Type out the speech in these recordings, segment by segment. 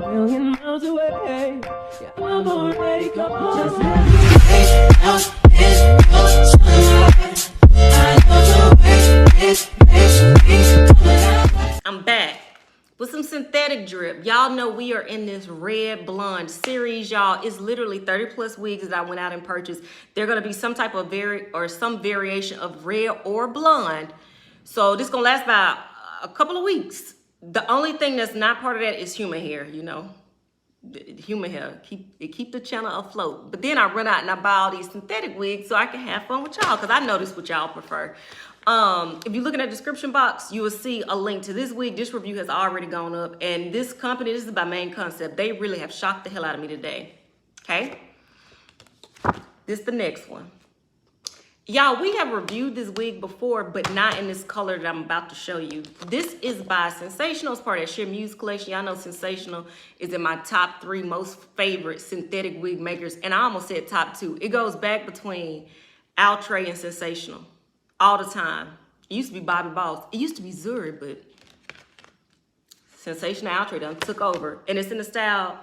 million miles away. Yeah, I'm already gone. Just let me take out this sunlight. I love the way it makes me come alive. I'm back with some synthetic drip. Y'all know we are in this red blonde series, y'all. It's literally 30 plus wigs that I went out and purchased. They're gonna be some type of some variation of red or blonde. So this gonna last about a couple of weeks. The only thing that's not part of that is human hair, you know. Human hair, keep the channel afloat. But then I run out and I buy all these synthetic wigs so I can have fun with y'all, because I know this is what y'all prefer. If you look in the description box, you will see a link to this wig. This review has already gone up, and this company, this is my main concept. They really have shocked the hell out of me today. Okay, this is the next one. Y'all, we have reviewed this wig before, but not in this color that I'm about to show you. This is by Sensational. It's part of that Shearmuse collection. Y'all know Sensational is in my top 3 most favorite synthetic wig makers, and I almost said top 2. It goes back between Outre and Sensational all the time. It used to be Bobby Boss. It used to be Zuri, but Sensational Outre done took over, and it's in the style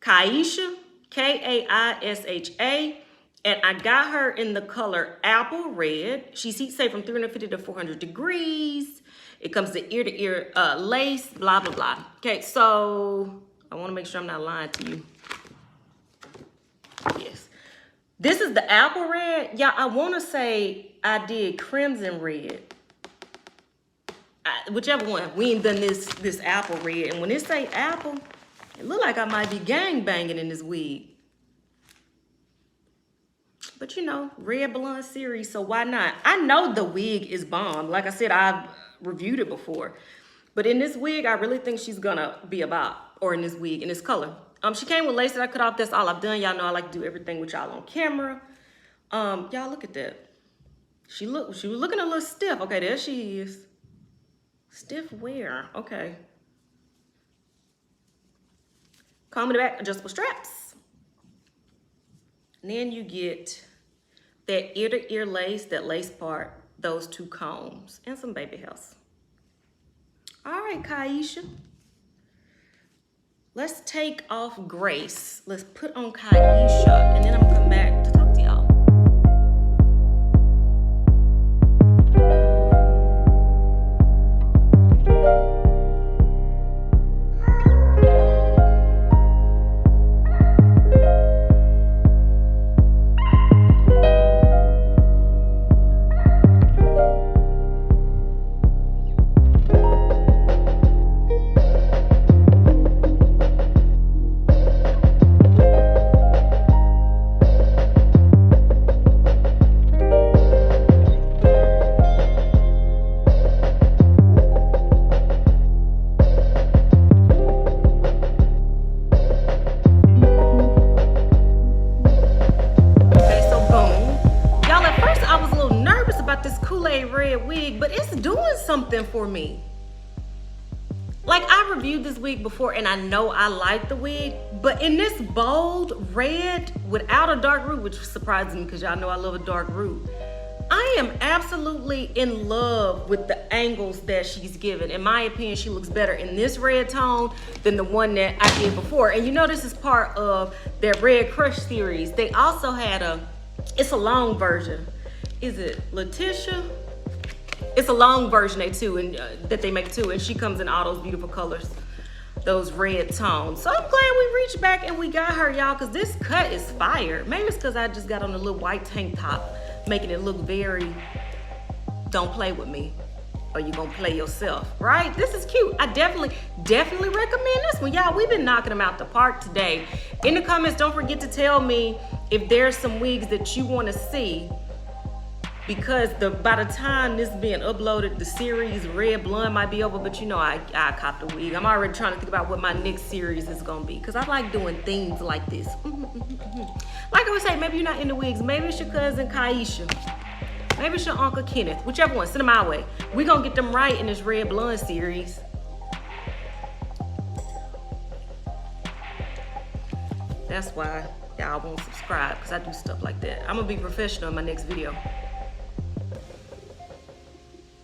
Kaisha, Kaisha. And I got her in the color apple red. She's heat safe from 350 to 400 degrees. It comes to ear lace, blah, blah, blah. Okay, so I want to make sure I'm not lying to you. Yes. This is the apple red. Yeah, I want to say I did crimson red. Whichever one. We ain't done this apple red. And when it say apple, it look like I might be gang banging in this wig. But you know, red blonde series, so why not? I know the wig is bomb. Like I said, I've reviewed it before. But in this wig, I really think she's gonna be about, or in this wig, in this color. She came with lace that I cut off. That's all I've done. Y'all know I like to do everything with y'all on camera. Y'all look at that. She was looking a little stiff. Okay, there she is. Stiff where? Okay. Comb in the back, adjustable straps. And then you get that ear-to-ear lace, that lace part, those 2 combs, and some baby hairs. All right, Kaisha. Let's take off Grace. Let's put on Kaisha, and then I'm gonna come back to talk to y'all. Something for me. Like, I reviewed this wig before and I know I like the wig, but in this bold red without a dark root, which surprises me because y'all know I love a dark root, I am absolutely in love with the angles that she's given. In my opinion, she looks better in this red tone than the one that I did before. And you know, this is part of their Red Krush series. They also had it's a long version. Is it Letitia? It's a long version that they make too, and she comes in all those beautiful colors, those red tones. So I'm glad we reached back and we got her, y'all, because this cut is fire. Maybe it's because I just got on a little white tank top, making it look very, don't play with me, or you gonna play yourself, right? This is cute. I definitely recommend this one, y'all. We've been knocking them out the park today. In the comments, don't forget to tell me if there's some wigs that you want to see, because by the time this being uploaded, the series Red Blonde might be over, but you know I copped a wig. I'm already trying to think about what my next series is gonna be, because I like doing things like this. Like I would say, maybe you're not into wigs. Maybe it's your cousin Kaisha. Maybe it's your Uncle Kenneth. Whichever one, send them my way. We're gonna get them right in this Red Blonde series. That's why y'all won't subscribe, because I do stuff like that. I'm gonna be professional in my next video.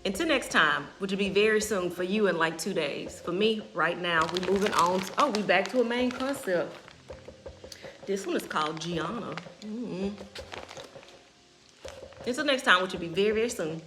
And Until next time, which will be very soon for you in like 2 days. For me, right now, we're moving on. Oh, we back to a main concept. This one is called Gianna. Until next time, which will be very, very soon.